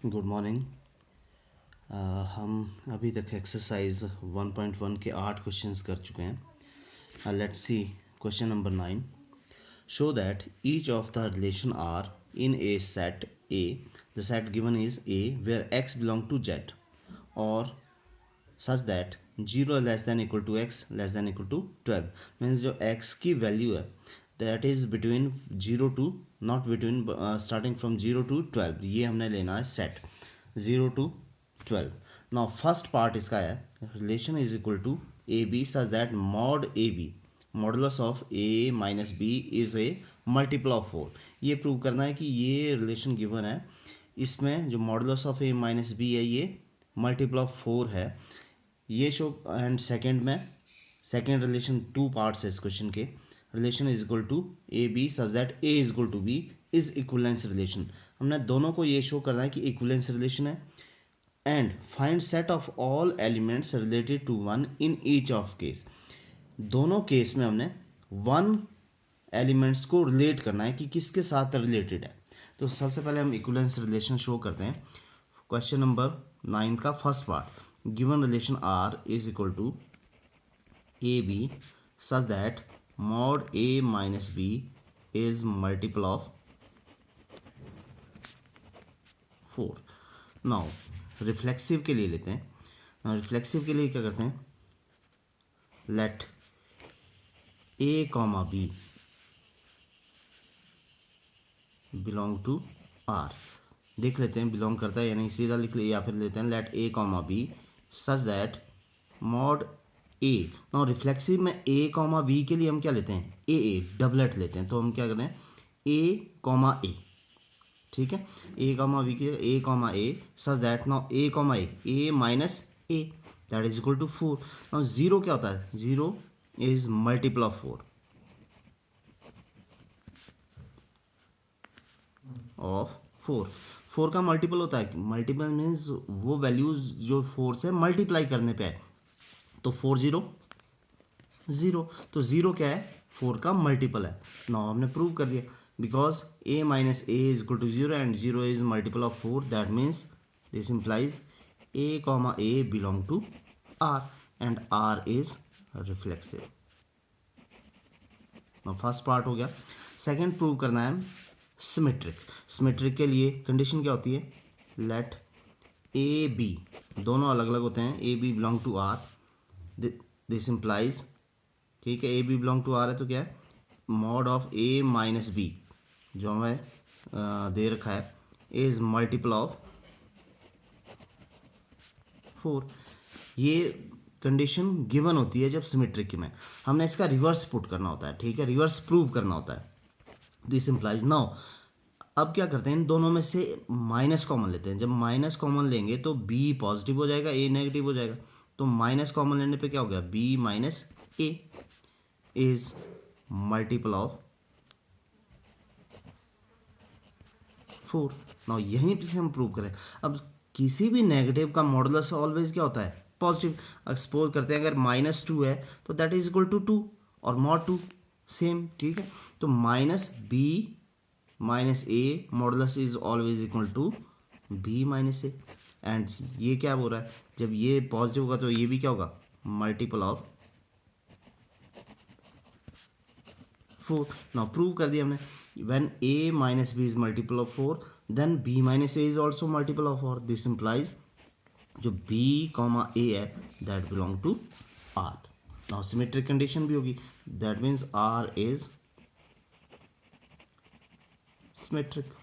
Good morning. हम अभी तक एक्सरसाइज 1.1 के 8 क्वेश्चंस कर चुके हैं। Let's see question number 9। Show that each of the relation are in a set A, the set given is A where x belong to Z, और such that 0 less than equal to x less than equal to 12। Means जो x की value है that is between 0 to, not between, starting from 0 to 12। ये हमने लेना है set 0 to 12। Now first part इसका है relation is equal to A B such that mod A B modulus of A minus B is a multiple of 4। ये prove करना है कि ये रिलेशन गिवन है, इसमें जो modulus of A minus B है ये मल्टीपल ऑफ 4 है, ये शो। एंड सेकंड में सेकंड रिलेशन, टू पार्ट्स है इस क्वेश्चन के। Relation is equal to A B such that A is equal to B is equivalence relation. हमने दोनों को ये शो करना है कि इक्विवेलेंस रिलेशन है। And find set of all elements related to one in each of case. दोनों case में हमने वन एलिमेंट्स को रिलेट करना है कि किसके साथ रिलेटेड है। तो सबसे पहले हम इक्विवेलेंस रिलेशन शो करते हैं। क्वेश्चन नंबर 9 का first part, given relation are is equal to A B such that mod A minus B is multiple of 4। Now reflexive के लिए लेते हैं। रिफ्लेक्सिव के लिए क्या करते हैं, let A comma B belong to R. देख लेते हैं बिलोंग करता है या नहीं, सीधा लिख ले या फिर लेते हैं let A comma B such that mod A. Now reflexive में ए कॉमा बी के लिए हम क्या लेते हैं, ए डबलेट लेते हैं। तो हम क्या करें, ए कॉमा ए, ठीक है, ए कॉमा बी के a comma a such that now a comma a minus a that is equal to 4। Now zero क्या होता है, zero is multiple of 4 of 4 का मल्टीपल होता है। मल्टीपल मीन्स वो वैल्यूज जो 4 से मल्टीप्लाई करने पे है। तो 4 0 0, तो 0 क्या है, 4 का मल्टीपल है। नाउ हमने प्रूव कर दिया because a minus A is equal to 0 and 0 is multiple of 4, that means this implies a comma A belong to r and r is reflexive. Now first part हो गया। Second prove करना है symmetric. Symmetric के लिए condition क्या होती है, late A B, दोनों अलग अलग होते हैं, A B belong to are, this implies, ठीक है, A B belong to R है तो क्या है, mod of A minus B जो हमें दे रखा है इज मल्टीपल ऑफ 4। ये कंडीशन गिवन होती है जब सिमेट्रिक में हमने इसका रिवर्स पुट करना होता है, ठीक है, रिवर्स प्रूव करना होता है। दिस इम्प्लाइज नाउ अब क्या करते हैं, इन दोनों में से माइनस कॉमन लेते हैं। जब माइनस कॉमन लेंगे तो बी पॉजिटिव हो जाएगा, ए नेगेटिव हो जाएगा। तो माइनस कॉमन लेने पे क्या हो गया, B minus A is multiple of 4। Now यहीं पे से हम प्रूव करें। अब किसी भी नेगेटिव का मॉडुलस ऑलवेज क्या होता है, पॉजिटिव। एक्सपोज करते हैं, अगर -2 है तो दैट इज इक्वल टू 2 और मॉड 2 सेम, ठीक है। तो minus B minus A modulus is always equal to B minus A. And ये क्या बोल रहा है, जब ये पॉजिटिव होगा तो ये भी क्या होगा, मल्टीपल ऑफ 4। नाउ प्रूव कर दिया हमने, when a minus B is multiple of 4 then b minus A is also multiple of 4। This implies जो b कॉमा ए है that belong to r। Now symmetric condition भी होगी, that means r is symmetric.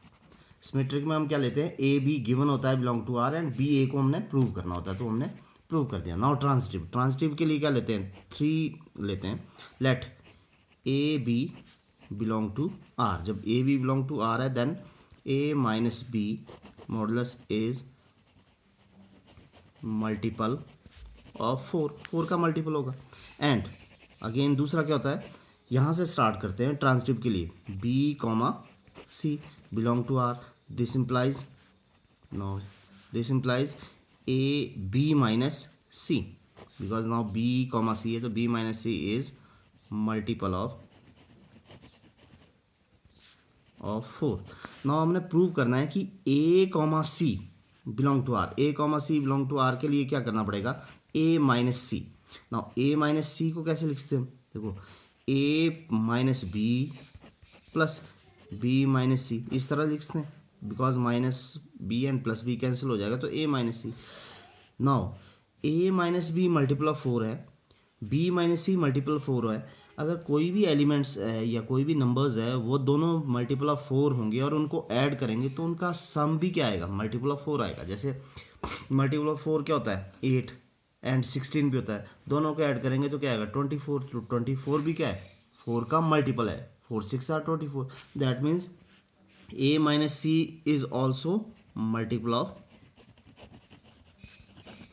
Symmetric में हम क्या लेते हैं, A B given होता है belong to are and B a को हमने प्रूव करना होता है, तो हमने प्रूव कर दिया। नाउ ट्रांसिटिव, ट्रांसिटिव के लिए क्या लेते हैं, 3 लेते हैं। Let A B belong to R. जब a B belong to R है then a minus b modulus is multiple of 4 का मल्टीपल होगा। एंड अगेन दूसरा क्या होता है, यहाँ से स्टार्ट करते हैं ट्रांसिटिव के लिए, b comma C belong to are. This implies no, this implies a b minus c, because now b comma c है तो b minus C is multiple of 4। Now हमने प्रूव करना है कि a comma C belong to R, a comma C belong to R के लिए क्या करना पड़ेगा, a minus c. Now a minus c को कैसे लिखते हैं, देखो a minus b plus b minus c, इस तरह लिखते हैं, because minus b and plus b cancel हो जाएगा, तो a minus c. Now a minus b multiple of 4 है, बी माइनस सी मल्टीपल 4 है। अगर कोई भी एलिमेंट्स है या कोई भी नंबर्स है वो दोनों मल्टीपल ऑफ 4 होंगे और उनको ऐड करेंगे तो उनका सम भी क्या आएगा, मल्टीपल ऑफ 4 आएगा। जैसे मल्टीपल ऑफ 4 क्या होता है, 8 एंड 16 भी होता है, दोनों को ऐड करेंगे तो क्या आएगा 24। तो 24 भी क्या है, 4 का मल्टीपल है, 4 6 are 24। That means A minus C is also multiple of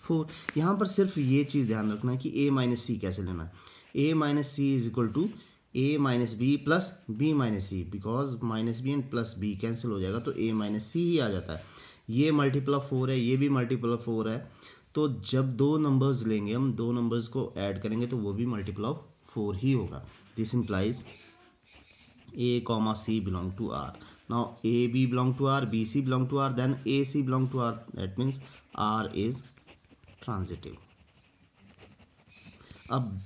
4। यहाँ पर सिर्फ ये चीज़ ध्यान रखना है कि ए माइनस सी कैसे लेना है, a minus C is equal to a minus b plus b minus c, because minus b and plus b cancel हो जाएगा तो ए माइनस सी ही आ जाता है। ये मल्टीपल ऑफ 4 है, ये भी मल्टीपल ऑफ 4 है, तो जब दो नंबर्स लेंगे हम, दो नंबर्स को ऐड करेंगे तो वो भी मल्टीपल ऑफ 4 ही होगा। This implies A comma C belong to are. Now A B belong to are, B C belong to are, then A C belong to are, that means are is transitive. अब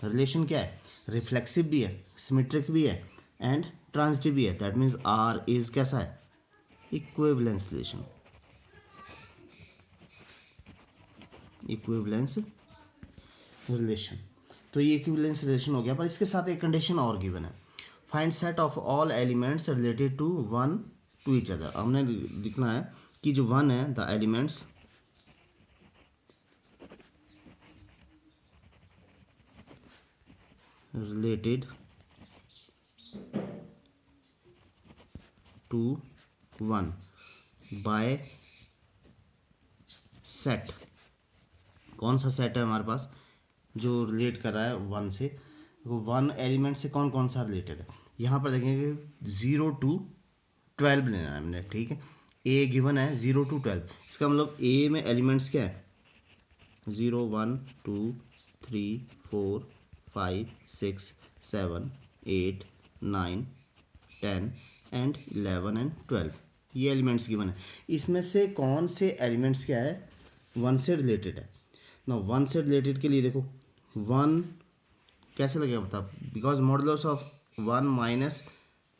relation क्या है, reflexive भी है, symmetric भी है and transitive भी है। That means are is कैसा है, इक्विवेलेंस रिलेशन, इक्विवेलेंस रिलेशन। तो ये इक्विवेलेंस रिलेशन हो गया, पर इसके साथ एक कंडीशन और गिवन है, find set of all elements related to one to each other. हमने लिखना है कि जो वन है, the elements related to 1 by set। कौन सा सेट है हमारे पास जो रिलेट कर रहा है 1 से, वो 1 एलिमेंट से कौन कौन सा रिलेटेड है। यहाँ पर देखेंगे 0 to 12 लेना है हमने, ठीक है। ए गिवन है 0 to 12, इसका मतलब ए में एलिमेंट्स क्या है, 0 1 2 3 4 5 6 7 8 9 10 एंड 11 एंड 12, ये एलिमेंट्स गिवन है। इसमें से कौन से एलिमेंट्स क्या है, 1 से रिलेटेड है ना। 1 से रिलेटेड के लिए देखो 1 कैसे लगेगा बता, because modulus of 1 minus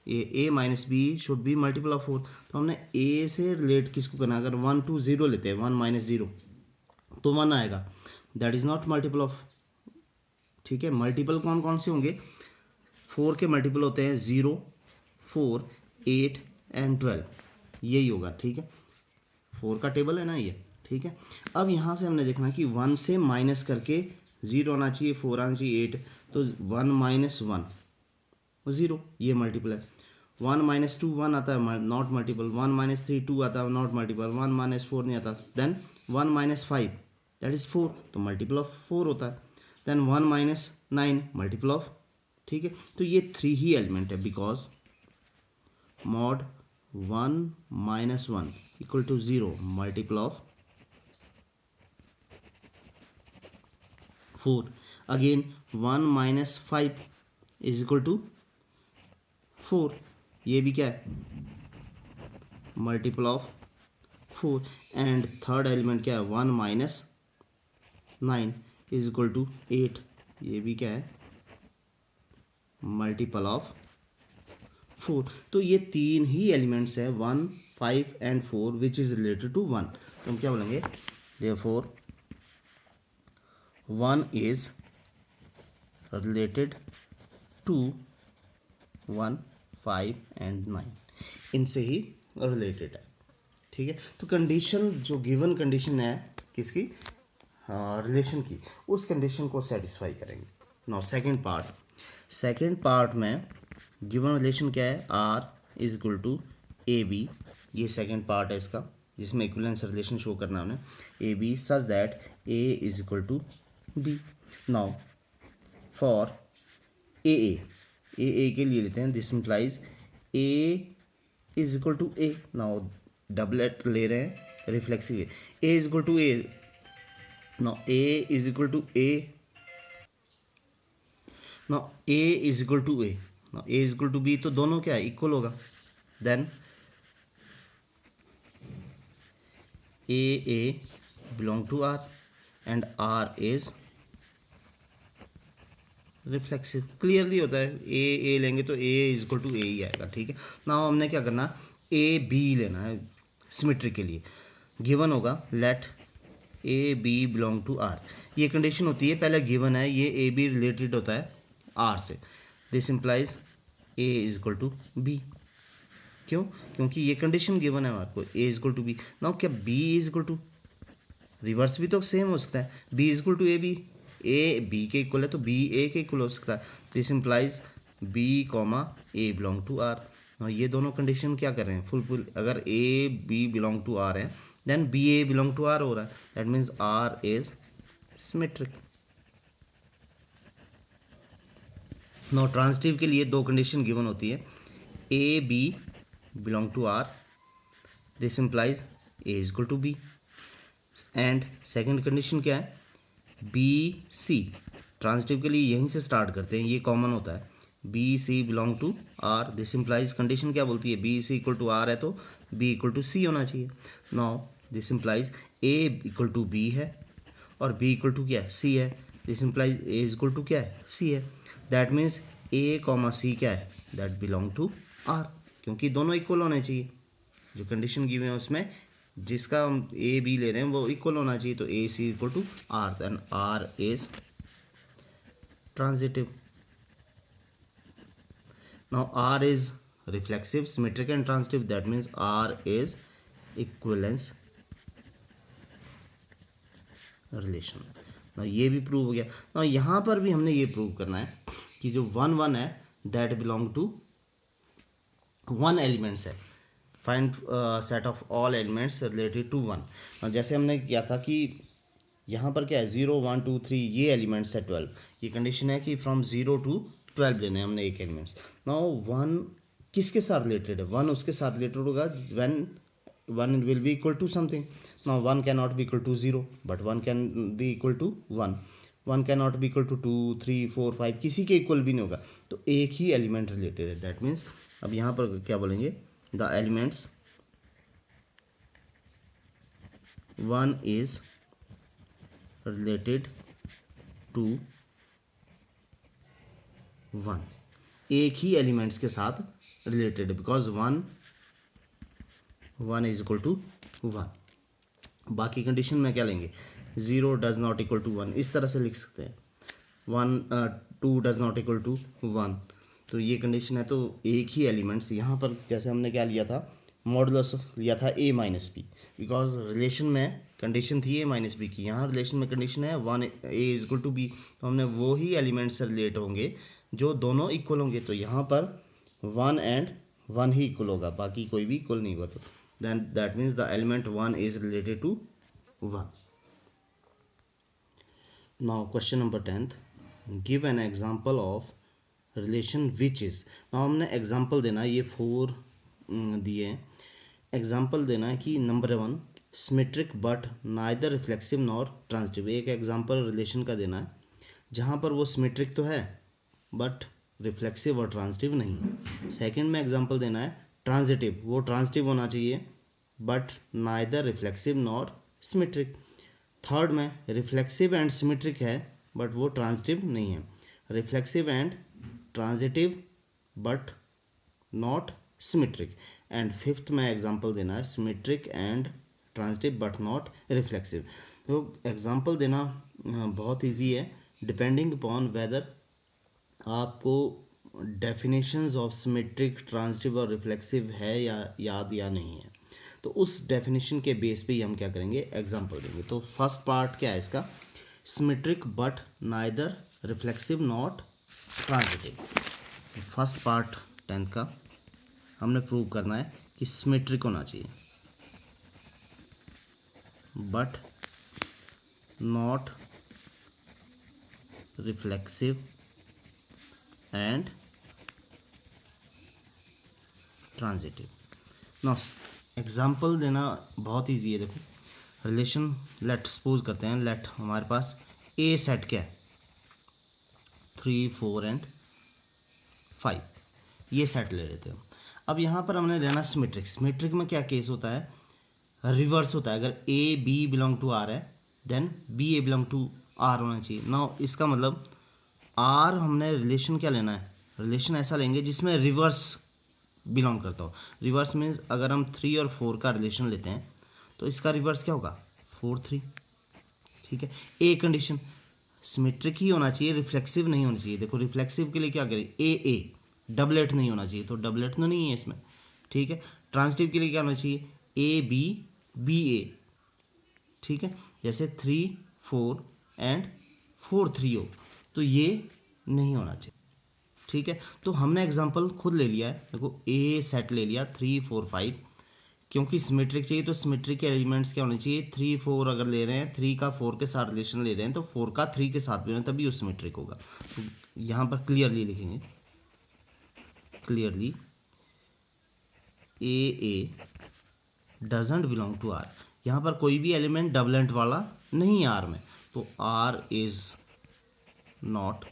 A minus B should be multiple of 4। तो हमने ए से रिलेट किसको करना, अगर 1 2 0 लेते हैं, 1 माइनस 0 तो 1 आएगा, that is not multiple of, ठीक है। मल्टीपल कौन कौन से होंगे, 4 के मल्टीपल होते हैं 0 4 8 एंड 12, यही होगा, ठीक है। 4 का टेबल है ना ये, ठीक है। अब यहाँ से हमने देखना कि 1 से माइनस करके 0 आना चाहिए, 4 आना चाहिए, 8, तो 1 माइनस 1 0, ये मल्टीपल है। 1 माइनस 2 1 आता है, नॉट मल्टीपल। 1 माइनस 3 2 आता है, नॉट मल्टीपल। 1 माइनस 4 नहीं आता। देन 1 माइनस 5 दैट इज 4, तो मल्टीपल ऑफ 4 होता है। देन 1 माइनस 9 मल्टीपल ऑफ, ठीक है। तो ये 3 ही एलिमेंट है, because mod 1 minus 1 equal to 0 multiple of 4। Again 1 minus 5 is equal to 4, ये भी क्या है, multiple of 4। And third element क्या है, 1 माइनस 9 इज इक्वल टू 8, ये भी क्या है, मल्टीपल ऑफ 4। तो ये 3 ही एलिमेंट्स हैं, 1 5 and 4 which is related to 1। तो हम क्या बोलेंगे, therefore 1 is related to 1 5 and 9, इनसे ही रिलेटेड है, ठीक है। तो कंडीशन जो गिवन कंडीशन है किसकी, रिलेशन की, उस कंडीशन को सेटिस्फाई करेंगे। नाउ सेकेंड पार्ट में गिवन रिलेशन क्या है, R is equal to A B, ये सेकेंड पार्ट है इसका, जिसमें इक्विवेलेंस रिलेशन शो करना है उन्हें, A B such that A is equal to B. Now for AA के लिए लेते हैं, this implies A is equal to A। Now doublet ले रहे हैं reflexive, A is equal to A। Now A is equal to A, now A is equal to A, now A is equal to B, तो दोनों क्या है, equal होगा। Then A belong to are and are is reflexive. Clearly होता है, A लेंगे तो A is equal to A ही आएगा, ठीक है ना। हमने क्या करना, ए बी लेना है सिमेट्री के लिए। गिवन होगा let A B belong to R, ये कंडीशन होती है, पहले गिवन है ये ए बी रिलेटेड होता है आर से, this implies A is equal to b. क्यों? क्योंकि ये कंडीशन गिवन है आपको, a is equal to b. Now क्या b is equal to, reverse भी तो सेम हो सकता है, b is equal to A b, a b के इक्वल है तो बी ए के इक्वल हो सकता है, this implies b comma A belong to R. और ये दोनों कंडीशन क्या कर रहे हैं, फुल अगर a B belong to R है then b A belong to R हो रहा है, that means are is symmetric. No transitive के लिए दो कंडीशन गिवन होती है, A B belong to are, this implies A is equal to b, and second condition क्या है, बी सी। ट्रांजिटिव के लिए यहीं से स्टार्ट करते हैं, ये कॉमन होता है, B C belong to are, this implies condition क्या बोलती है, B C equal to R है तो बी इक्वल टू सी होना चाहिए। Now this implies A equal to B है और बी इक्वल टू क्या है, सी है, this implies A is equal to क्या है, सी है, that means A comma C क्या है, दैट बिलोंग टू आर, क्योंकि दोनों इक्वल होने चाहिए। जो कंडीशन गिवन है उसमें जिसका हम ए बी ले रहे हैं वो इक्वल होना चाहिए, तो a c equal to are, then R is transitive. Now are is reflexive, symmetric and transitive, that means are is equivalence relation. ना ये भी प्रूव हो गया। ना यहाँ पर भी हमने ये प्रूव करना है कि जो 1 1 है दैट बिलोंग टू 1 एलिमेंट्स है, find set of all elements related to 1। जैसे हमने किया था कि यहाँ पर क्या है 0 1 2 3 ये एलिमेंट्स है 12, ये कंडीशन है कि फ्रॉम 0 टू 12 लेने हैं हमने एक एलिमेंट्स। नाउ 1 किसके साथ रिलेटेड है, 1 उसके साथ रिलेटेड होगा when 1 will be equal to something. Now 1 can not be equal to 0 but 1 can be equal to 1, 1 can not be equal to 2 3 4 5, किसी के इक्वल भी नहीं होगा, तो एक ही एलिमेंट रिलेटेड है, दैट मीन्स अब यहाँ पर क्या बोलेंगे, the elements 1 is related to 1, एक ही एलिमेंट्स के साथ related, because 1 is equal to 1। बाकी कंडीशन में क्या लेंगे, 0 डज नॉट इक्वल टू 1, इस तरह से लिख सकते हैं, 2 डज नॉट इक्वल टू 1, तो ये कंडीशन है। तो एक ही एलिमेंट्स यहाँ पर जैसे हमने क्या लिया था, मॉडुलस लिया था a minus B, because relation में कंडीशन थी a माइनस बी की, यहाँ रिलेशन में कंडीशन है 1 a is equal to B, तो हमने वो ही एलिमेंट्स से रिलेट होंगे जो दोनों इक्वल होंगे, तो यहाँ पर 1 एंड 1 ही इक्वल होगा, बाकी कोई भी इक्वल नहीं होगा, तो then that means the element 1 is related to 1. Now question number 10th, give an example of relation which is। now हमने example देना है, ये 4 दिए हैं, example देना है कि number 1 symmetric but neither reflexive nor transitive, एक example relation का देना है जहाँ पर वो symmetric तो है but reflexive और transitive नहीं है। सेकेंड में example देना है ट्रांजिटिव, वो ट्रांजिटिव होना चाहिए but neither reflexive not symmetric. Third में रिफ्लेक्सिव एंड सिमेट्रिक है बट वो ट्रांजिटिव नहीं है, reflexive and transitive but not symmetric. And fifth में एग्जांपल देना है symmetric and transitive but not reflexive. तो एग्जांपल देना बहुत इजी है, डिपेंडिंग अपॉन वेदर आपको डेफिनेशंस ऑफ सिमेट्रिक ट्रांजिटिव और रिफ्लेक्सिव है या याद या नहीं है, तो उस डेफिनेशन के बेस पे ही हम क्या करेंगे, एग्जांपल देंगे। तो फर्स्ट पार्ट क्या है इसका, symmetric but neither reflexive not transitive. First part 10th का हमने प्रूव करना है कि सिमेट्रिक होना चाहिए but not reflexive and transitive. Now example देना बहुत ईजी है, देखो रिलेशन लेट सपोज करते हैं, लेट हमारे पास ए सेट क्या है 3 4 एंड 5, ये सेट ले लेते हैं। अब यहाँ पर हमने लेना सिमेट्रिक, सिमेट्रिक में क्या केस होता है, रिवर्स होता है। अगर a B belong to R है then b A belong to are होना चाहिए। नाउ इसका मतलब आर हमने रिलेशन क्या लेना है, रिलेशन ऐसा लेंगे जिसमें रिवर्स बिलोंग करता हो। रिवर्स मीन्स अगर हम 3 और 4 का रिलेशन लेते हैं तो इसका रिवर्स क्या होगा, 4 3। ठीक है, ए कंडीशन सिमेट्रिक ही होना चाहिए, रिफ्लेक्सिव नहीं होना चाहिए। देखो रिफ्लेक्सिव के लिए क्या करें, ए डबलेट नहीं होना चाहिए, तो डबलेट तो नहीं है इसमें। ठीक है, ट्रांसिटिव के लिए क्या होना चाहिए, ए बी ए। ठीक है, जैसे 3 4 एंड 4 3 हो, तो ये नहीं होना चाहिए। ठीक है, तो हमने एग्जांपल खुद ले लिया है। देखो ए सेट ले लिया 3 4 5, क्योंकि सिमेट्रिक चाहिए तो सिमेट्रिक के एलिमेंट्स क्या होने चाहिए, 3 4 अगर ले रहे हैं 3 का 4 के साथ रिलेशन ले रहे हैं तो 4 का 3 के साथ भी होना, तभी वो सिमेट्रिक होगा। तो यहाँ पर क्लियरली लिखेंगे, clearly A doesn't belong to R. यहाँ पर कोई भी एलिमेंट डबलेंट वाला नहीं है आर में, तो आर इज नॉट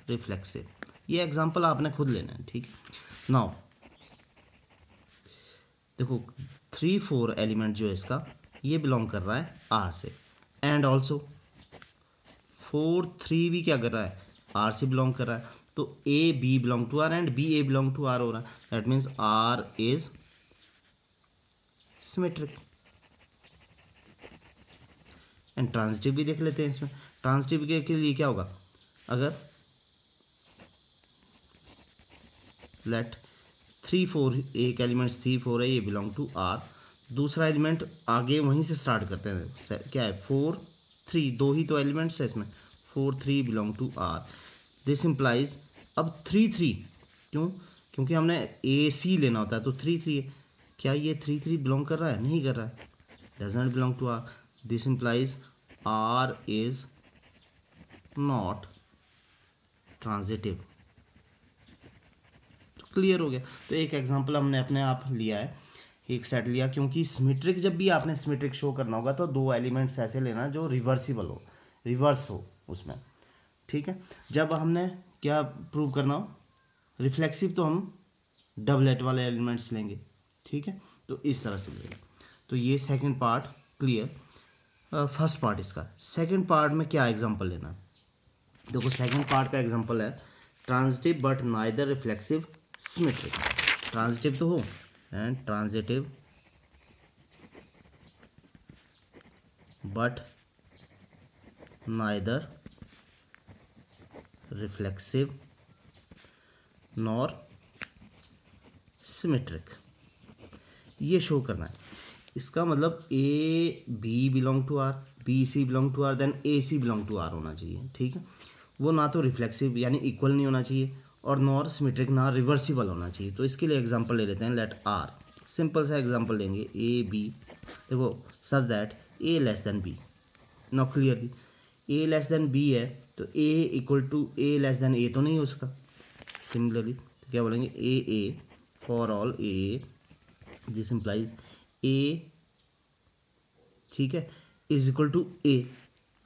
रिफ्लेक्सिव। ये एग्जांपल आपने खुद लेना है। ठीक है, नाउ देखो 3 4 एलिमेंट जो है इसका ये बिलोंग कर रहा है आर से, एंड ऑल्सो 4 3 भी क्या कर रहा है, आर से बिलोंग कर रहा है। तो A B belong to are and B A belong to R हो रहा है, that means are is symmetric. And transitive भी देख लेते हैं इसमें। ट्रांजिटिव के लिए क्या होगा, अगर लेट 3 4 एक एलिमेंट 3 4 है, ये बिलोंग टू आर। दूसरा एलिमेंट आगे वहीं से स्टार्ट करते हैं, क्या है 4 3, दो ही तो एलिमेंट्स है इसमें, 4 3 belong to are. This implies अब 3 3, क्यों, क्योंकि हमने ए सी लेना होता है, तो 3 3 क्या ये 3 3 बिलोंग कर रहा है, नहीं कर रहा है, doesn't belong to are. This implies are is not transitive. Clear हो गया। तो एक एग्जांपल हमने अपने आप लिया है, एक सेट लिया, क्योंकि सिमेट्रिक जब भी आपने सिमेट्रिक शो करना होगा तो दो एलिमेंट्स ऐसे लेना जो रिवर्सिबल हो, रिवर्स हो उसमें। ठीक है, जब हमने क्या प्रूव करना हो, रिफ्लेक्सिव, तो हम डबलेट वाले एलिमेंट्स लेंगे। ठीक है, तो इस तरह से लेंगे। तो ये second part clear. First part इसका। सेकंड पार्ट में क्या एग्जांपल लेना, देखो सेकंड पार्ट का एग्जांपल है transitive but neither reflexive symmetric. Transitive तो हो and transitive but neither reflexive nor symmetric, ये शो करना है। इसका मतलब a B belong to are, B C belong to are, then A C belong to are होना चाहिए। ठीक है, वो ना तो रिफ्लेक्सिव यानी इक्वल नहीं होना चाहिए और नॉर सिमेट्रिक ना रिवर्सिबल होना चाहिए। तो इसके लिए एग्जांपल ले लेते हैं, लेट आर, सिंपल सा एग्जांपल लेंगे, ए बी, देखो such that a less than b. Now clearly a less than b है तो a equal to a less than a तो नहीं हो सकता। सिमिलरली तो क्या बोलेंगे, a for all a, this implies a, ठीक है, इज इक्वल टू ए।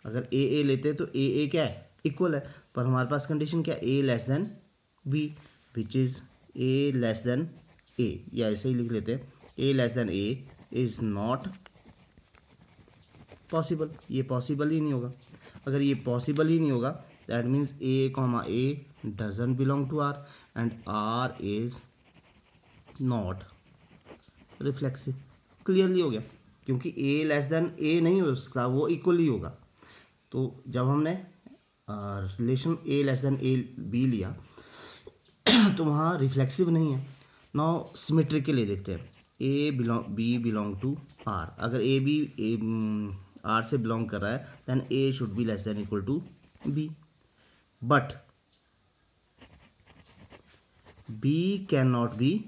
अगर ए लेते हैं तो ए क्या है, इक्वल है, पर हमारे पास कंडीशन क्या, a less than b, which is a less than a, या ऐसे ही लिख लेते हैं, a less than a is not possible. ये पॉसिबल ही नहीं होगा। अगर ये पॉसिबल ही नहीं होगा that means a doesn't belong to are and are is not reflexive. Clearly हो गया, क्योंकि ए लेस देन ए नहीं हो सकता, वो इक्वल ही होगा। तो जब हमने relation a less than a b लिया तो वहाँ रिफ्लेक्सिव नहीं है। नाउ सिमेट्रिक के लिए देखते हैं, बी बिलोंग टू आर। अगर ए बी आर से बिलोंग कर रहा है then a should be less than equal to b, but b can not be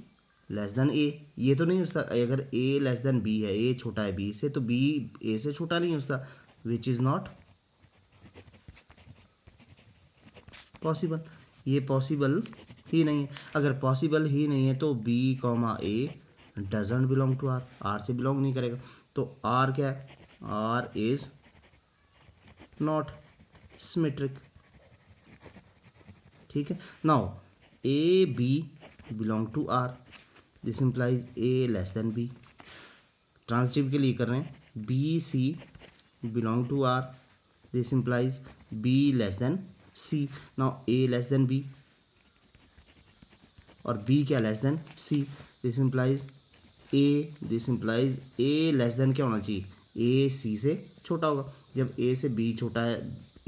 less than a. ये तो नहीं हो सकता, अगर ए लेस देन बी है, ए छोटा है बी से, तो बी ए से छोटा नहीं हो सकता, विच इज नॉट पॉसिबल। ये पॉसिबल ही नहीं है। अगर पॉसिबल ही नहीं है तो b comma a doesn't belong to r, r से बिलोंग नहीं करेगा। तो आर क्या है, आर इज नॉट सिमेट्रिक। ठीक है, now A B belong to are, this implies a less than b. Transitive के लिए कर रहे हैं b C belong to are, this implies b less than c. Now a less than b और b क्या less than c, this implies a, this implies a less than क्या होना चाहिए, ए सी से छोटा होगा। जब ए से बी छोटा है,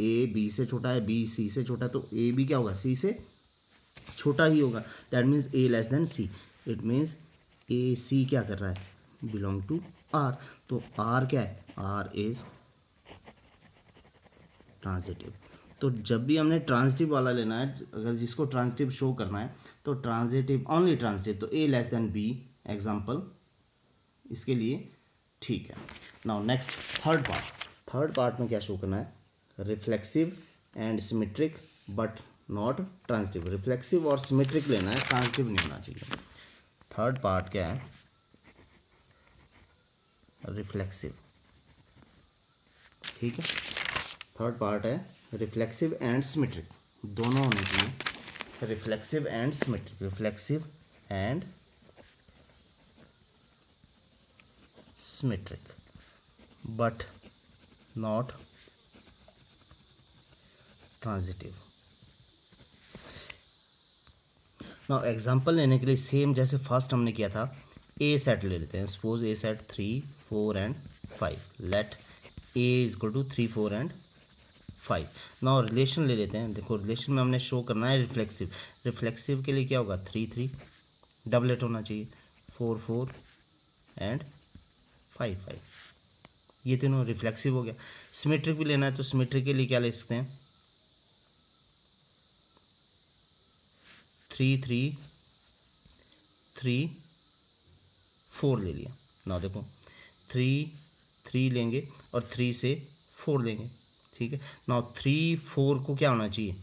ए बी से छोटा है, बी सी से छोटा है, तो ए भी क्या होगा, सी से छोटा ही होगा। That means a less than c, it means a c क्या कर रहा है, बिलोंग टू आर। तो आर क्या है, आर इज ट्रांजिटिव। तो जब भी हमने ट्रांजिटिव वाला लेना है, अगर जिसको ट्रांजिटिव शो करना है तो ट्रांजिटिव, ओनली ट्रांजिटिव, तो ए लेस देन बी एग्जाम्पल इसके लिए ठीक है। नाउ नेक्स्ट थर्ड पार्ट में क्या शो करना है, reflexive and symmetric but not transitive. Reflexive और सिमेट्रिक लेना है, ट्रांजिटिव नहीं होना चाहिए। थर्ड पार्ट क्या है, रिफ्लेक्सिव, ठीक है। थर्ड पार्ट है रिफ्लेक्सिव एंड सिमेट्रिक, दोनों होने चाहिए, reflexive and symmetric, reflexive and symmetric but not transitive. Now example लेने के लिए सेम जैसे फर्स्ट हमने किया था, ए सेट ले लेते हैं। Suppose a set 3, 4 and 5, let a is equal to 3, 4 and 5। Now relation ले लेते हैं। देखो रिलेशन में हमने शो करना है रिफ्लेक्सिव, रिफ्लेक्सिव के लिए क्या होगा, 3, 3 डबलेट होना चाहिए, 4, 4 एंड 5, 5, ये तीनों रिफ्लेक्सिव हो गया। सिमेट्रिक भी लेना है तो सिमेट्रिक के लिए क्या ले सकते हैं, 3, 3, 3, 4 ले लिया। ना देखो 3, 3 लेंगे और 3 से 4 लेंगे, ठीक है। ना 3, 4 को क्या होना चाहिए,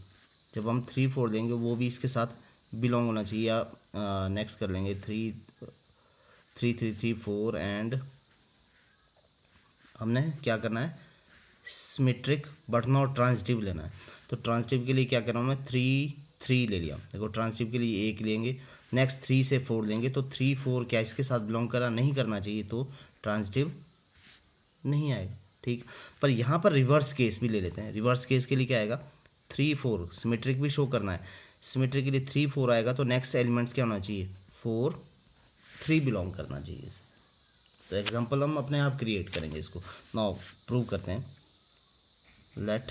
जब हम 3, 4 लेंगे वो भी इसके साथ बिलोंग होना चाहिए। या नेक्स्ट कर लेंगे 3, 3, 3, 3, 4 एंड हमने क्या करना है, सिमेट्रिक बट नॉट ट्रांजिटिव लेना है। तो ट्रांजिटिव के लिए क्या कर रहा हूँ मैं, 3, 3 ले लिया। देखो ट्रांजिटिव के लिए 1 लेंगे, नेक्स्ट 3 से 4 लेंगे, तो 3, 4 क्या इसके साथ बिलोंग करा, नहीं करना चाहिए, तो ट्रांजिटिव नहीं आएगा, ठीक। पर यहाँ पर रिवर्स केस भी ले लेते हैं। रिवर्स केस के लिए क्या आएगा, 3, 4, सिमेट्रिक भी शो करना है, सिमेट्रिक के लिए 3, 4 आएगा, तो नेक्स्ट एलिमेंट्स क्या होना चाहिए, 4, 3 बिलोंग करना चाहिए। तो एग्जाम्पल हम अपने आप क्रिएट करेंगे इसको। नाउ प्रूव करते हैं, let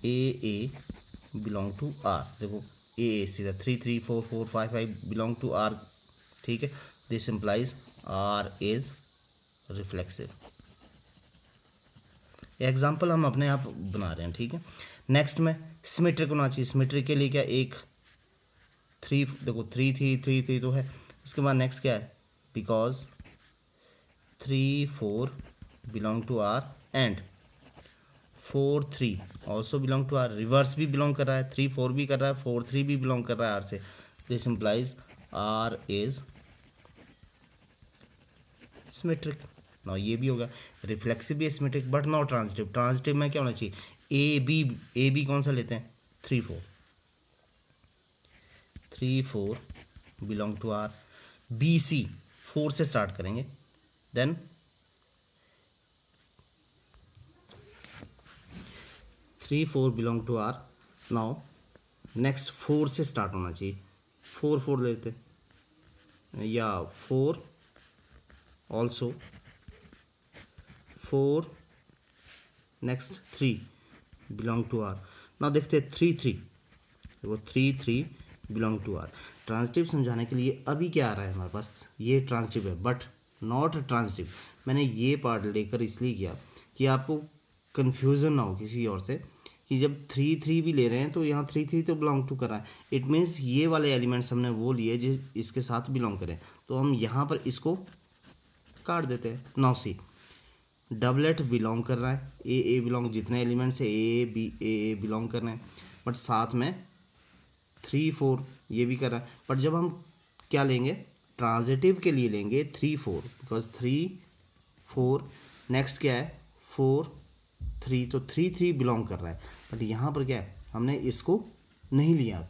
a belong to r. देखो ए सीधा 3, 3, 4, 4, 5, 5 बिलोंग टू आर, ठीक है। This implies are is reflexive. Example हम अपने आप बना रहे हैं, ठीक है। नेक्स्ट में सिमेट्रिक होना चाहिए। सिमेट्रिक के लिए क्या, 1, 3, देखो 3, 3, 3, 3 तो है। उसके बाद नेक्स्ट क्या है, because 3, 4 belong to are and 4, 3 also belong to r. Reverse भी बिलोंग कर रहा है, 3, 4 भी कर रहा है, 4, 3 भी बिलोंग कर रहा है आर से। This implies are is symmetric. Now ये भी होगा, रिफ्लेक्सिव भी symmetric but not transitive. Transitive में क्या होना चाहिए, ए बी कौन सा लेते हैं, 3, 4, 3, 4 belong to are. B c 4 से स्टार्ट करेंगे, then 3, 4 belong to are. Now next 4 से स्टार्ट होना चाहिए, 4, 4 लेते हैं, या 4 also 4 next 3 belong to are. Now देखते हैं 3, 3, देखो 3, 3 बिलोंग टू आर। ट्रांजिटिव समझाने के लिए अभी क्या आ रहा है हमारे पास, ये ट्रांजिटिव है बट नॉट ट्रांजिटिव। मैंने ये पार्ट लेकर इसलिए किया कि आपको कन्फ्यूज़न ना हो किसी और से, कि जब 3, 3 भी ले रहे हैं तो यहाँ 3, 3 तो बिलोंग टू कर रहा है, इट मीन्स ये वाले एलिमेंट्स हमने वो लिए जिस इसके साथ बिलोंग करें, तो हम यहाँ पर इसको काट देते हैं। नाउ सी डबलेट बिलोंग कर रहा है, ए बिलोंग, जितने एलिमेंट्स है ए बिलोंग कर रहे हैं, बट साथ में 3, 4 ये भी कर रहा है। बट जब हम क्या लेंगे, ट्रांजिटिव के लिए लेंगे 3, 4, बिकॉज 3, 4 नेक्स्ट क्या है 4, 3, तो 3, 3 बिलोंग कर रहा है। बट यहाँ पर क्या है, हमने इसको नहीं लिया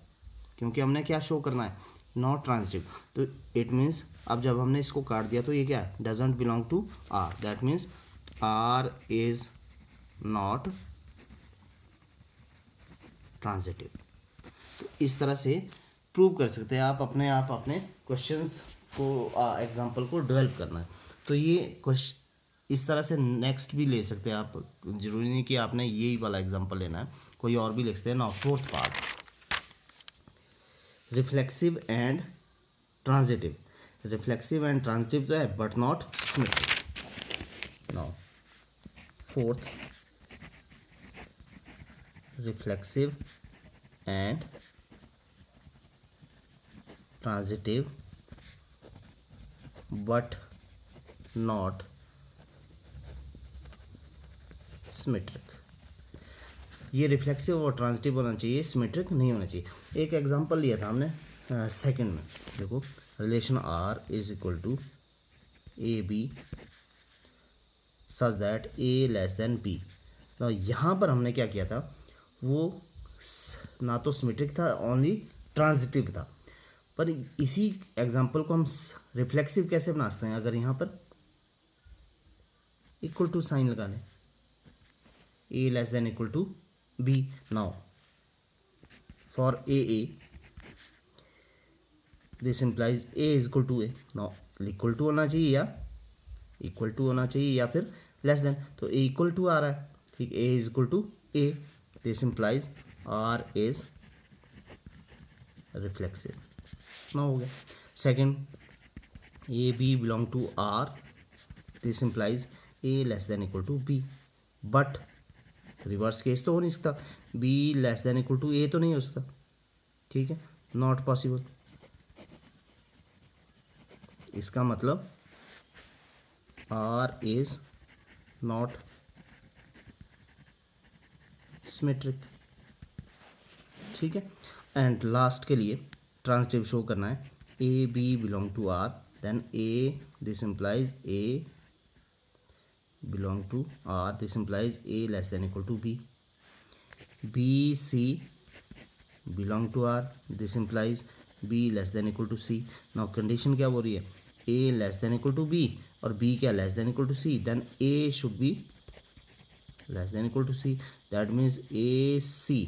क्योंकि हमने क्या शो करना है, नॉट ट्रांजिटिव, तो इट मीन्स अब जब हमने इसको काट दिया तो ये क्या है, doesn't belong to are, that means are is not transitive. तो इस तरह से प्रूव कर सकते हैं आप अपने क्वेश्चंस को, एग्जाम्पल को डेवलप करना है। तो ये क्वेश्चन इस तरह से नेक्स्ट भी ले सकते हैं आप, जरूरी नहीं कि आपने यही वाला एग्जाम्पल लेना है, कोई और भी लिख सकते हैं ना। Fourth part, reflexive and transitive. Reflexive and transitive तो है but not symmetric. Now fourth, reflexive and transitive but not symmetric. ये रिफ्लेक्सिव और ट्रांजिटिव होना चाहिए, सिमेट्रिक नहीं होना चाहिए। एक एग्जांपल लिया था हमने सेकंड में, देखो relation are is equal to A B such that a less than b. तो यहाँ पर हमने क्या किया था, वो ना तो सिमेट्रिक था, ओनली ट्रांजिटिव था। पर इसी एग्जांपल को हम रिफ्लेक्सिव कैसे बना सकते हैं, अगर यहाँ पर इक्वल टू साइन लगा लें, a less than equal to b. Now for a this implies a is equal to a. now equal to होना चाहिए या इक्वल टू होना चाहिए या फिर लेस देन, तो a इक्वल टू आ रहा है, ठीक, a is equal to a, this implies r is reflexive. now हो गया। Second, a b belong to r, this implies a less than equal to b, but reverse case तो हो नहीं सकता, b less than equal to a तो नहीं हो सकता, ठीक है, नॉट पॉसिबल। इसका मतलब r इज नॉट सिमेट्रिक, ठीक है। एंड लास्ट के लिए ट्रांजिटिव शो करना है, a b belong to r, then a this implies a belong to R, this implies A less than equal to B. B C belong to R, this implies B less than equal to C. now condition क्या बोल रही है, A less than equal to B और B क्या less than equal to C, then A should be less than equal to C, that means A C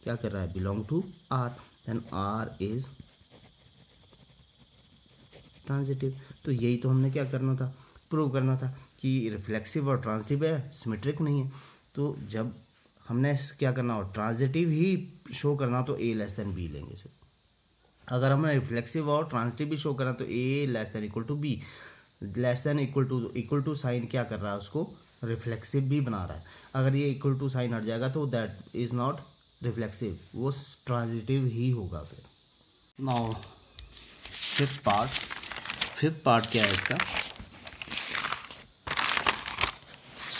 क्या कर रहा है, belong to R, then R is transitive. तो यही तो हमने क्या करना था, प्रूव करना था कि रिफ्लेक्सिव और ट्रांजिटिव है, सिमेट्रिक नहीं है। तो जब हमने क्या करना हो, ट्रांजिटिव ही शो करना तो a लेस देन b लेंगे सिर्फ। अगर हमें रिफ्लेक्सिव और ट्रांजिटिव भी शो करना तो a less than equal to b, less than equal to sign क्या कर रहा है, उसको रिफ्लेक्सिव भी बना रहा है। अगर ये इक्वल टू साइन हट जाएगा तो दैट इज़ नॉट रिफ्लेक्सिव, वो ट्रांजिटिव ही होगा फिर। नाउ फिफ्थ पार्ट क्या है इसका,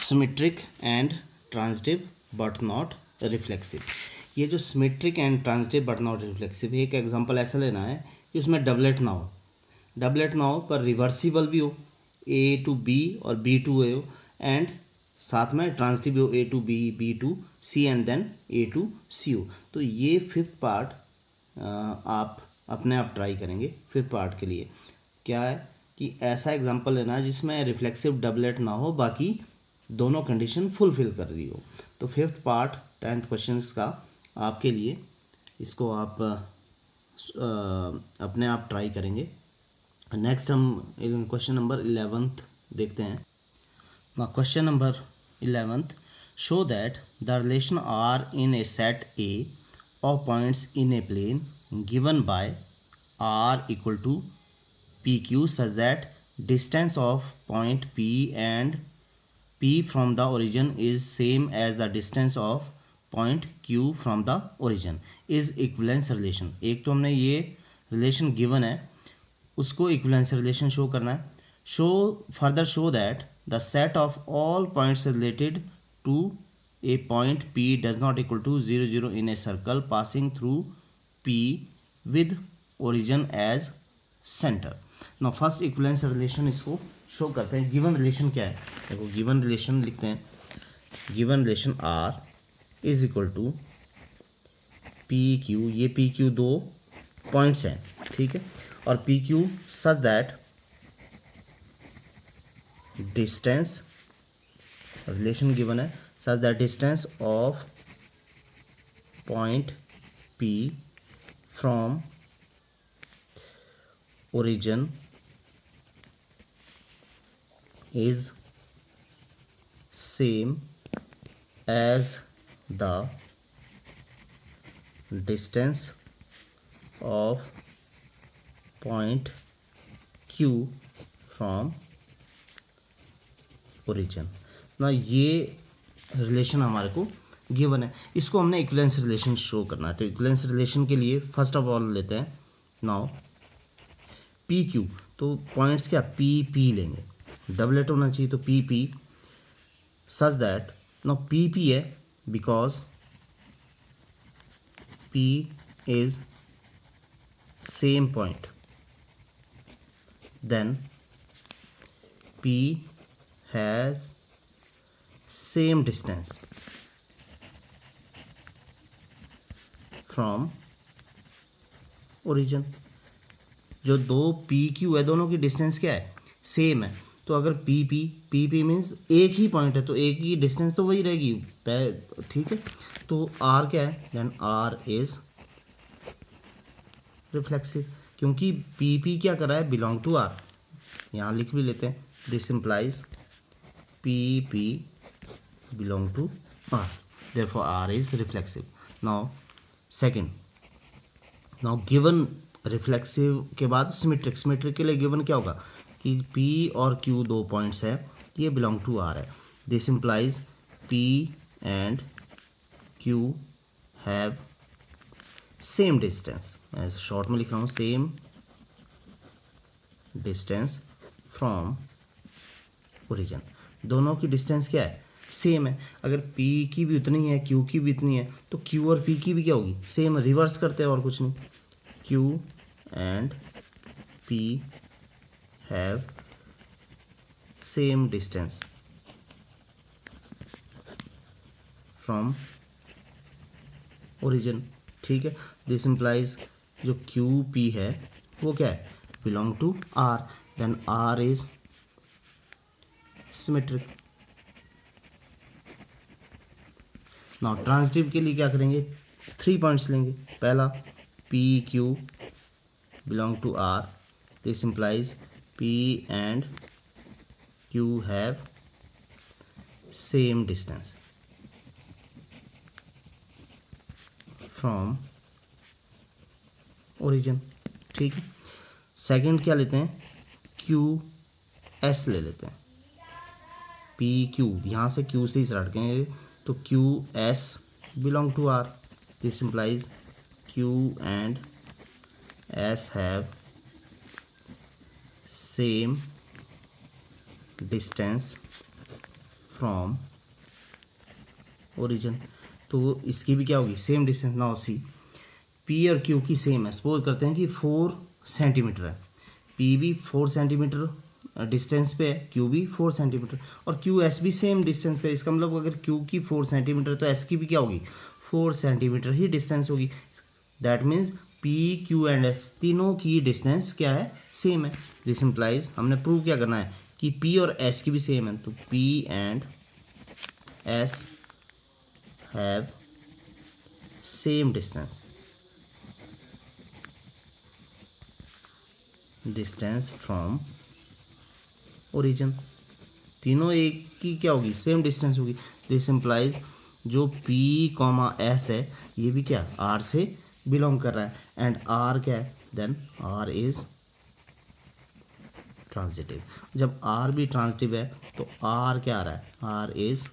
symmetric and transitive but not reflexive. ये जो symmetric and transitive but not reflexive, एक एग्जांपल ऐसा लेना है कि उसमें डबलेट ना हो पर रिवर्सिबल भी हो, a टू b और b टू a हो, एंड साथ में ट्रांजिटिव हो, a to b, b to c and then a to c हो। तो ये फिफ्थ पार्ट आप अपने आप ट्राई करेंगे। फिफ्थ पार्ट के लिए क्या है कि ऐसा एग्जांपल लेना है जिसमें रिफ्लेक्सिव डबलेट ना हो, बाकी दोनों कंडीशन फुलफिल कर रही हो। तो फिफ्थ पार्ट 10th क्वेश्चंस का आपके लिए, इसको आप अपने आप ट्राई करेंगे। नेक्स्ट हम क्वेश्चन नंबर 11th देखते हैं। Question number 11th, show that the relation are in a set a of points in a plane given by r equal to P Q such that distance of point p and P from the origin is same as the distance of point Q from the origin is equivalence relation। एक तो हमने ये relation given है, उसको equivalence relation show करना है। Further show that the set of all points related to a point P does not equal to 0 0 in a circle passing through P with origin as center। Now first equivalence relation इसको show करते हैं। Given relation क्या है, देखो given relation लिखते हैं, given relation are is equal to P Q, ये P Q दो पॉइंट्स हैं, ठीक है। और P Q such that distance, relation given है, such that distance of point P from origin is same as the distance of point Q from origin। ना ये relation हमारे को गिवन है, इसको हमने इक्विवेलेंस रिलेशन शो करना है। तो इक्विवेलेंस रिलेशन के लिए फर्स्ट ऑफ ऑल लेते हैं नाउ पी क्यू, तो पॉइंट्स क्या पी पी लेंगे, डबलेट होना चाहिए, तो P P such that now P P है because P is same point, then P has same distance from origin. जो दो पी क्यू है दोनों की डिस्टेंस क्या है, सेम है। तो अगर P P P P means एक ही पॉइंट है तो एक ही डिस्टेंस तो वही रहेगी, ठीक है। तो आर क्या है, देन आर इज रिफ्लेक्सिव, क्योंकि पी पी क्या कर रहा है, बिलोंग टू आर। यहाँ लिख भी लेते हैं, this implies p p belong to r, therefore r is reflexive. Now second, now given reflexive के बाद सिमेट्रिक, सिमेट्रिक के लिए गिवन क्या होगा कि P और Q दो पॉइंट्स है, ये बिलोंग टू R है। This implies P and Q have same distance, मैं शॉर्ट में लिख रहा हूँ, सेम डिस्टेंस फ्रॉम ओरिजिन। दोनों की डिस्टेंस क्या है, सेम है। अगर P की भी उतनी है, Q की भी उतनी है, तो Q और P की भी क्या होगी, सेम। रिवर्स करते हैं और कुछ नहीं, Q and P have same distance from origin, ठीक है। दिस implies जो Q P है वो क्या है, belong to R, then R is symmetric। now transitive के लिए क्या करेंगे, 3 पॉइंट्स लेंगे। पहला P Q belong to R, this implies P and Q have same distance from origin, ठीक है। सेकंड क्या लेते हैं, Q S ले लेते हैं, P Q यहाँ से Q से ही स्टार्ट करेंगे, तो Q S belong to R, this implies Q and S have same distance from origin। तो इसकी भी क्या होगी, same distance. Now see P और Q की सेम है, सपोज करते हैं कि 4 सेंटीमीटर है, P भी 4 सेंटीमीटर डिस्टेंस पे है, Q भी 4 सेंटीमीटर, और Q S भी सेम डिस्टेंस पे है। इसका मतलब अगर Q की 4 सेंटीमीटर तो S की भी क्या होगी, 4 सेंटीमीटर ही डिस्टेंस होगी। That means P Q and S तीनों की डिस्टेंस क्या है, सेम है। दिस इम्प्लाइज हमने प्रूव क्या करना है कि P और S की भी सेम है, तो P and S have same distance from origin. तीनों एक की क्या होगी, सेम डिस्टेंस होगी। दिस इम्प्लाइज जो P S है ये भी क्या, R से बिलोंग कर रहा है, एंड R क्या है, देन R इज ट्रांजिटिव। जब R भी ट्रांजिटिव है तो R क्या आ रहा है, R इज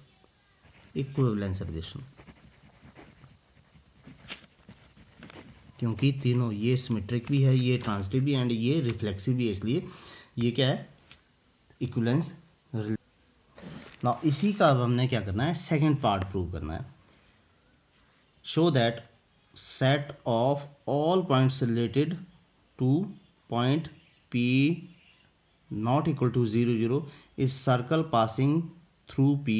इक्विवेलेंस रिलेशन, क्योंकि तीनों, ये सिमेट्रिक भी है, ये ट्रांजिटिव भी, एंड ये रिफ्लेक्सिव भी है, इसलिए ये क्या है, इक्विवेलेंस। नाउ इसी का अब हमने क्या करना है, सेकंड पार्ट प्रूव करना है। Show that set of all points related to point P not equal to 0 0 is circle passing through P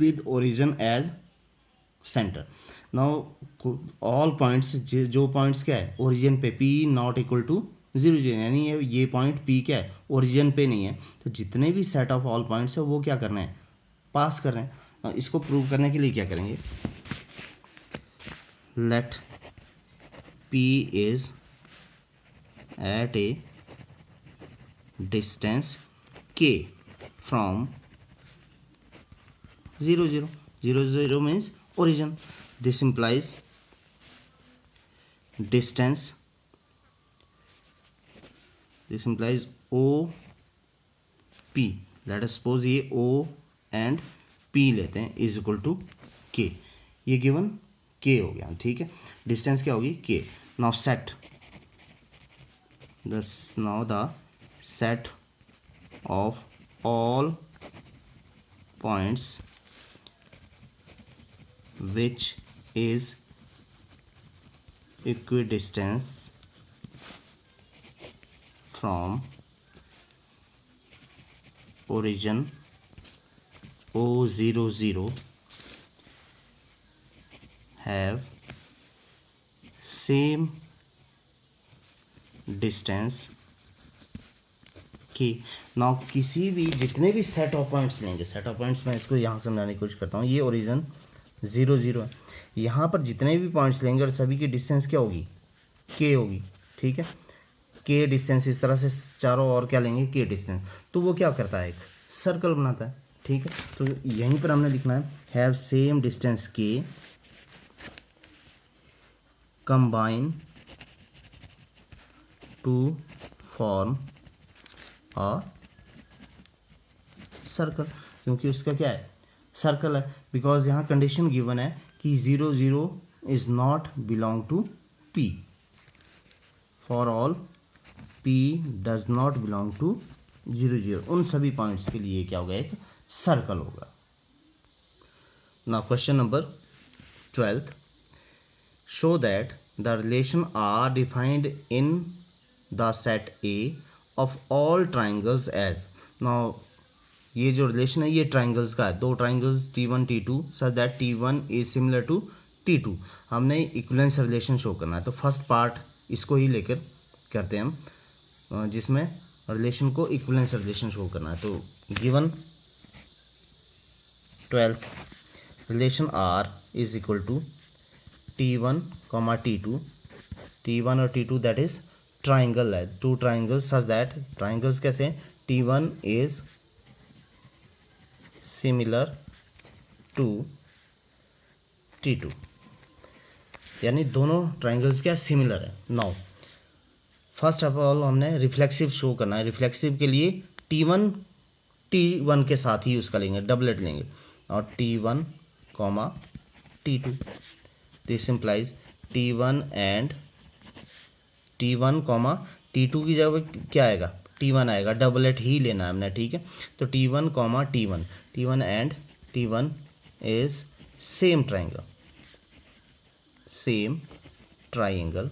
with origin as centre. Now all points, जो पॉइंट्स क्या है ओरिजिन पे, पी नॉट इक्वल टू 0 0, यानी ये point P क्या है origin पे नहीं है, तो जितने भी सेट ऑफ ऑल पॉइंट्स है वो क्या कर रहे हैं पास कर रहे हैं। इसको प्रूव करने के लिए क्या करेंगे, let p is at a distance k from 0 0, 0 0 means origin. This implies distance, this implies OP. Let us suppose ये O and P लेते हैं इज इक्वल टू K, ये गिवन K हो गया, ठीक है। डिस्टेंस क्या होगी K। Now set now the set of all points which is equidistance from origin O0 0 have same distance k। Now किसी भी जितने भी सेट ऑफ पॉइंट्स लेंगे, सेट ऑफ पॉइंट्स मैं इसको यहाँ समझाने की कोशिश करता हूँ, ये ओरिजिन 0 0 है, यहाँ पर जितने भी पॉइंट्स लेंगे और सभी की डिस्टेंस क्या होगी k होगी, ठीक है। k डिस्टेंस, इस तरह से चारों और क्या लेंगे k डिस्टेंस, तो वो क्या करता है एक सर्कल बनाता है, ठीक है। तो यहीं पर हमने लिखना है have same distance k combine to form a circle, क्योंकि उसका क्या है सर्कल है, बिकॉज यहाँ कंडीशन गिवन है कि 0 0 is not belong to p, for all p does not belong to 0 0, उन सभी पॉइंट्स के लिए क्या होगा एक सर्कल होगा। Now question number 12, show that the relation R defined in the set A of all triangles as। now ये जो रिलेशन है ये ट्राइंगल्स का है, दो triangles T1 T2 such that T1 is similar to T2, हमने equivalence relation show करना है। तो फर्स्ट पार्ट इसको ही लेकर करते हैं हम, जिसमें रिलेशन को इक्विवेलेंस रिलेशन शो करना है। तो given 12th relation R is equal to T1 comma T2, T1 और T2 दैट इज ट्राइंगल है, two triangles such that, triangles कैसे हैं T1 is similar to T2, यानी दोनों ट्राइंगल्स क्या सिमिलर है। नाउ फर्स्ट ऑफ ऑल हमने reflexive show करना है, रिफ्लेक्सिव के लिए T1 के साथ ही उसका लेंगे, डबलेट लेंगे, और T1 comma T2, this implies T1 and T1 comma T2 की जगह क्या आएगा T1 आएगा, डबलेट ही लेना है हमने, ठीक है। तो T1 comma T1, T1 and T1 is same triangle, same triangle.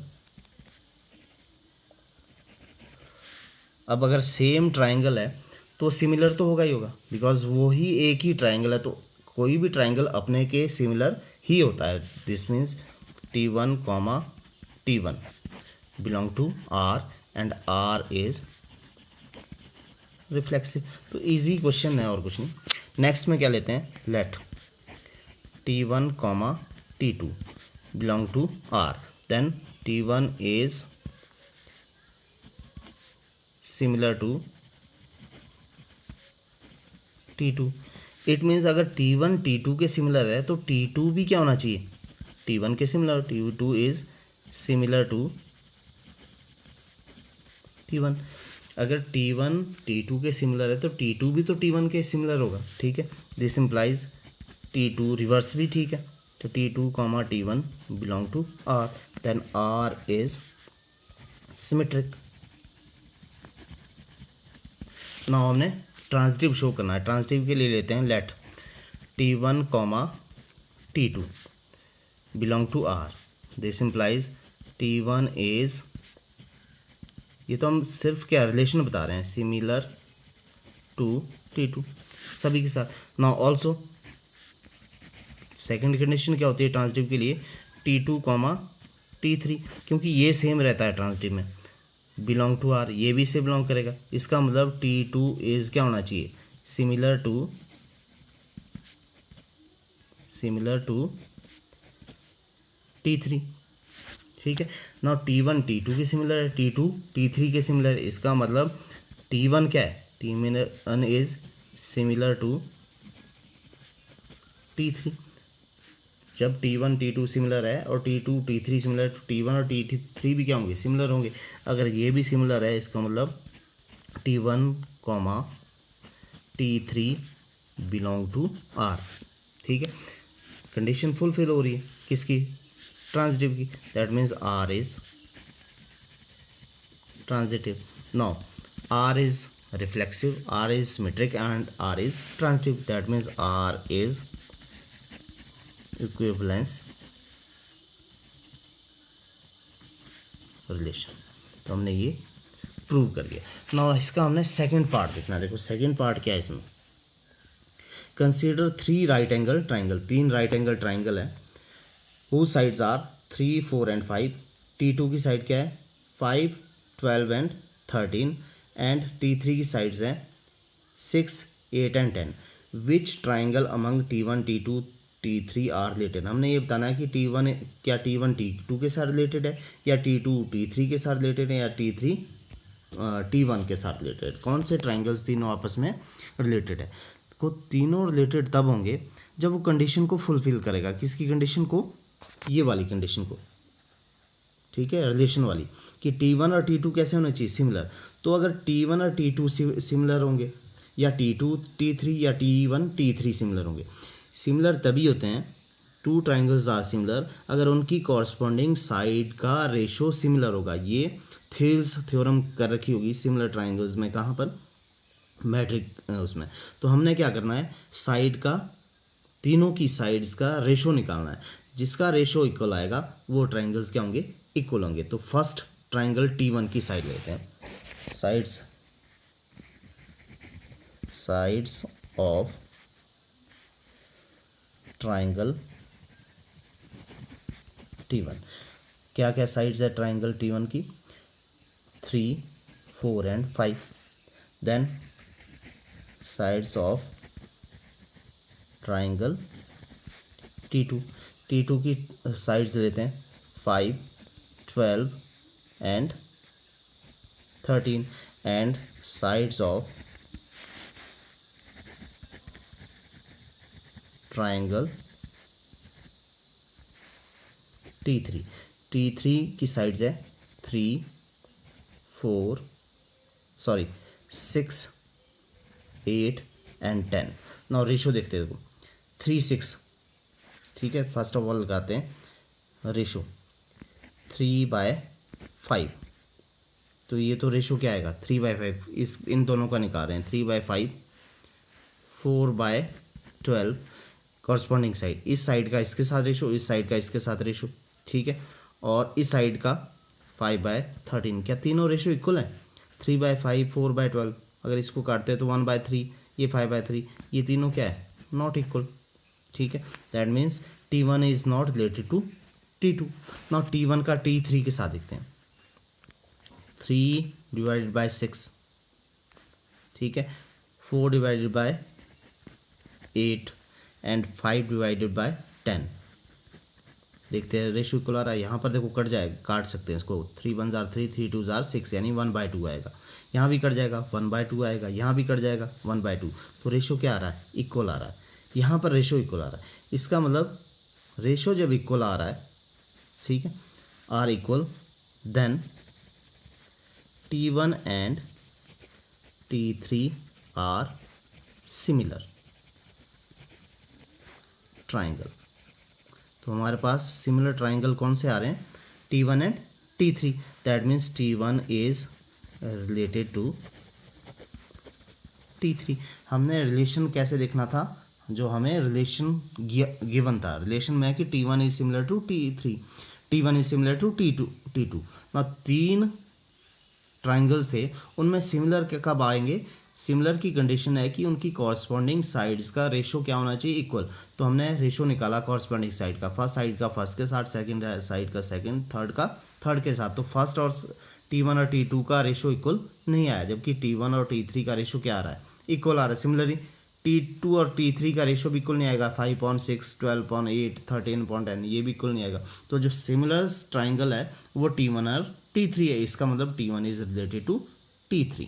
अब अगर सेम ट्राइंगल है तो सिमिलर तो होगा ही होगा, बिकॉज वो ही एक ही ट्राइंगल है, तो कोई भी ट्राइंगल अपने के सिमिलर ही होता है। This means T1 comma T1 belong to R and R is reflexive. तो इजी क्वेश्चन है और कुछ नहीं। नेक्स्ट में क्या लेते हैं, let T1 comma T2 belong to R, then T1 is similar to T2। It means अगर T1 T2 के सिमिलर है तो T2 भी क्या होना चाहिए T1 के similar, T2 is similar to T1। अगर T1 T2 के सिमिलर है तो T2 भी तो T1 के सिमिलर होगा, ठीक है। दिस इम्प्लाइज T2 रिवर्स भी ठीक है, तो T2 comma T1 belong to R, then R is symmetric. ना हमने ट्रांजिटिव शो करना है, ट्रांजिटिव के लिए लेते हैं let T1 comma T2 belong to R, this implies T1 is, ये तो हम सिर्फ क्या रिलेशन बता रहे हैं, सिमिलर टू T2 सभी के साथ। नाउ ऑल्सो सेकंड कंडीशन क्या होती है ट्रांजिटिव के लिए, T2 कॉमा T3, क्योंकि ये सेम रहता है ट्रांजिटिव में, बिलोंग टू आर, ये भी इससे बिलोंग करेगा। इसका मतलब T2 इज क्या होना चाहिए, सिमिलर टू T3, ठीक है। नाउ T1 T2 के सिमिलर है, T2 T3 के सिमिलर है। इसका मतलब T1 क्या है, T1 is similar to T3। जब T1 T2 सिमिलर है और T2 T3 सिमिलर, तो T1 और T3 भी क्या होंगे, सिमिलर होंगे। अगर ये भी सिमिलर है, इसका मतलब T1 comma T3 belong to r, ठीक है। कंडीशन फुलफिल हो रही है किसकी, ट्रांजिटिव की, that means are is transitive. Now are is reflexive, r is symmetric and are is transitive, that means are is equivalence relation. तो हमने ये प्रूव कर दिया। नाउ इसका हमने सेकंड पार्ट देखना। देखो सेकंड पार्ट क्या है इसमें, consider 3 right angle triangle, 3 right angle triangle है, whose sides are 3, 4 and 5। T2 की साइड क्या है 5, 12 and 13 एंड T3 की साइड्स हैं 6, 8 and 10। Which triangle among T1 T2 T3 are related. हमने ये बताना है कि T1 क्या T1 T2 के साथ रिलेटेड है, या T2 T3 के साथ रिलेटेड है, या T3 T1 के साथ रिलेटेड। कौन से ट्राइंगल्स तीनों आपस में रिलेटेड है, को तीनों रिलेटेड तब होंगे जब वो कंडीशन को फुलफिल करेगा। किसकी कंडीशन को, ये वाली कंडीशन को, ठीक है, रिलेशन वाली, कि T1 और T2 कैसे होने चाहिए, सिमिलर। तो अगर T1 और T2 सिमिलर होंगे, या T2 T3 या T1 T3 सिमिलर होंगे। सिमिलर तभी होते हैं, टू ट्राइंगल्स आर सिमिलर, अगर उनकी कॉरस्पॉन्डिंग साइड का रेशो सिमिलर होगा। ये थेल्स थ्योरम कर रखी होगी सिमिलर ट्राइंगल्स में, कहाँ पर, मैट्रिक उसमें। तो हमने क्या करना है, साइड का, तीनों की साइड्स का रेशो निकालना है। जिसका रेशो इक्वल आएगा वो ट्राइंगल्स क्या होंगे, इक्वल होंगे। तो फर्स्ट ट्राइंगल T1 की साइड लेते हैं, साइड्स ऑफ ट्राइंगल T1। क्या क्या साइड्स है ट्राइंगल T1 की, 3, 4 and 5। Then sides of triangle T2 की साइड्स लेते हैं 5, 12 and 13 and sides of triangle T3 की साइड्स है 3, 4 सॉरी 6, 8 and 10। नाउ रेशो देखते हैं, देखो 3, 6, ठीक है। फर्स्ट ऑफ ऑल लगाते हैं रेशो 3/5। तो ये तो रेशो क्या आएगा 3/5, इन दोनों का निकाल रहे हैं 3/5, 4/12 कॉरस्पॉन्डिंग साइड। इस साइड का इसके साथ रेशो, इस साइड का इसके साथ रेशो, ठीक है। और इस साइड का 5/13। क्या तीनों रेशो इक्वल है, 3/5, 4/12। अगर इसको काटते हैं तो 1/3, ये 5/3, ये तीनों क्या है, नॉट इक्वल, ठीक है। That means T1 is not related to T2। Now T1 का T3 के साथ देखते हैं, 3/6, ठीक है, 4/8 एंड 5/10। देखते हैं रेशो इक्वल आ रहा है। यहाँ पर देखो कट जाएगा, काट सकते हैं इसको, 3 1 जार 3, 3 2 जार 6, यानी 1/2 आएगा। यहाँ भी कट जाएगा 1/2 आएगा, यहाँ भी कट जाएगा 1/2। तो रेशो क्या आ रहा है, इक्वल आ रहा है। यहाँ पर रेशो इक्वल आ रहा है, इसका मतलब रेशो जब इक्वल आ रहा है, ठीक है, are equal, then T1 and T3 are similar triangle. तो हमारे पास सिमिलर ट्राइंगल कौन से आ रहे हैं, T1 and T3। That means T1 is related to T3। हमने रिलेशन कैसे देखना था, जो हमें रिलेशन गिवन था, रिलेशन में कि T1 is similar to T3, T1 is similar to T2। ना 3 ट्राइंगल्स थे, उनमें सिमिलर कब आएंगे, सिमिलर की कंडीशन है कि उनकी कॉरस्पॉन्डिंग साइड्स का रेशो क्या होना चाहिए, इक्वल। तो हमने रेशो निकाला कॉरस्पॉन्डिंग साइड का, फर्स्ट साइड का फर्स्ट के साथ, सेकंड साइड का सेकंड, थर्ड का थर्ड के साथ। तो फर्स्ट और T1 और T2 का रेशो इक्वल नहीं आया, जबकि T1 और T3 का रेशो क्या आ रहा है, इक्वल आ रहा है। सिमिलरली T2 और T3 का रेशो भी इक्वल नहीं आएगा, 5.6, 12.8, 13.10, ये भी इक्वल नहीं आएगा। तो जो सिमिलर ट्राइंगल है वो T1 और T3 है, इसका मतलब T1 is related to T3।